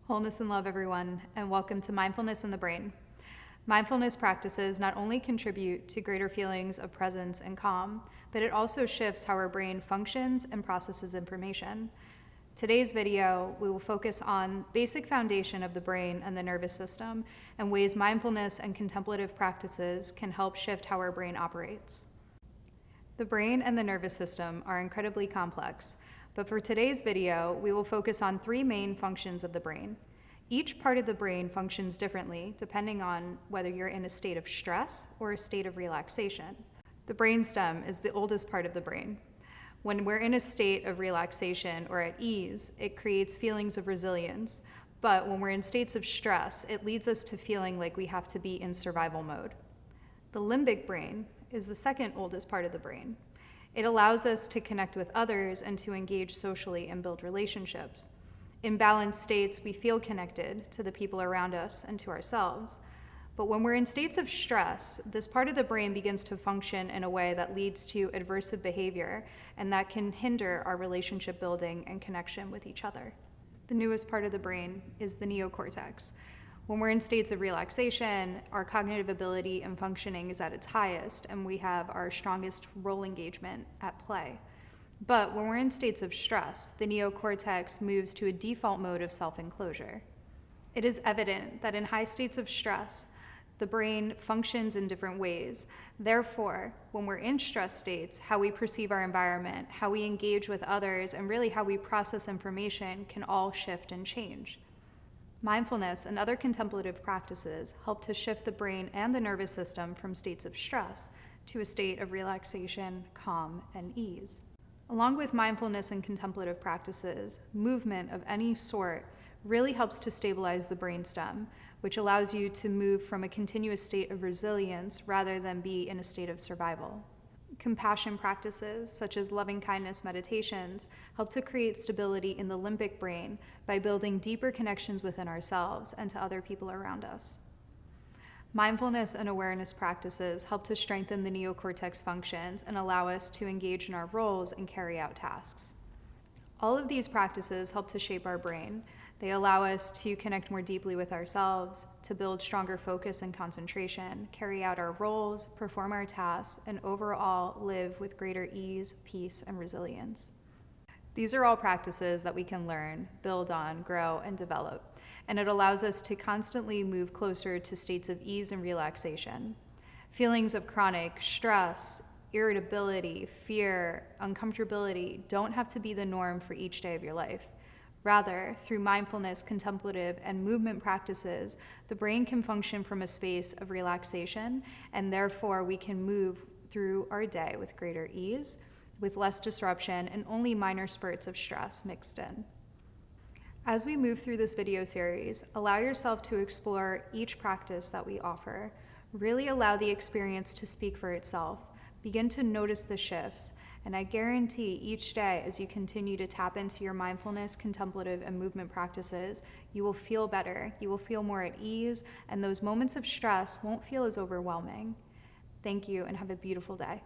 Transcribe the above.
Wholeness and love, everyone, and welcome to Mindfulness in the Brain. Mindfulness practices not only contribute to greater feelings of presence and calm, but it also shifts how our brain functions and processes information. Today's video, we will focus on basic foundation of the brain and the nervous system and ways mindfulness and contemplative practices can help shift how our brain operates. The brain and the nervous system are incredibly complex, but for today's video, we will focus on three main functions of the brain. Each part of the brain functions differently depending on whether you're in a state of stress or a state of relaxation. The brainstem is the oldest part of the brain. When we're in a state of relaxation or at ease, it creates feelings of resilience. But when we're in states of stress, it leads us to feeling like we have to be in survival mode. The limbic brain is the second oldest part of the brain. It allows us to connect with others and to engage socially and build relationships. In balanced states, we feel connected to the people around us and to ourselves. But when we're in states of stress, this part of the brain begins to function in a way that leads to aversive behavior, and that can hinder our relationship building and connection with each other. The newest part of the brain is the neocortex. When we're in states of relaxation, our cognitive ability and functioning is at its highest, and we have our strongest role engagement at play. But when we're in states of stress, the neocortex moves to a default mode of self-enclosure. It is evident that in high states of stress, the brain functions in different ways. Therefore, when we're in stress states, how we perceive our environment, how we engage with others, and really how we process information can all shift and change. Mindfulness and other contemplative practices help to shift the brain and the nervous system from states of stress to a state of relaxation, calm, and ease. Along with mindfulness and contemplative practices, movement of any sort really helps to stabilize the brainstem, which allows you to move from a continuous state of resilience rather than be in a state of survival. Compassion practices, such as loving-kindness meditations, help to create stability in the limbic brain by building deeper connections within ourselves and to other people around us. Mindfulness and awareness practices help to strengthen the neocortex functions and allow us to engage in our roles and carry out tasks. All of these practices help to shape our brain. They allow us to connect more deeply with ourselves, to build stronger focus and concentration, carry out our roles, perform our tasks, and overall live with greater ease, peace, and resilience. These are all practices that we can learn, build on, grow, and develop, and it allows us to constantly move closer to states of ease and relaxation. Feelings of chronic stress, irritability, fear, uncomfortability don't have to be the norm for each day of your life. Rather, through mindfulness, contemplative, and movement practices, the brain can function from a space of relaxation, and therefore we can move through our day with greater ease, with less disruption, and only minor spurts of stress mixed in. As we move through this video series, allow yourself to explore each practice that we offer. Really allow the experience to speak for itself. Begin to notice the shifts. And I guarantee each day as you continue to tap into your mindfulness, contemplative, and movement practices, you will feel better, you will feel more at ease, and those moments of stress won't feel as overwhelming. Thank you and have a beautiful day.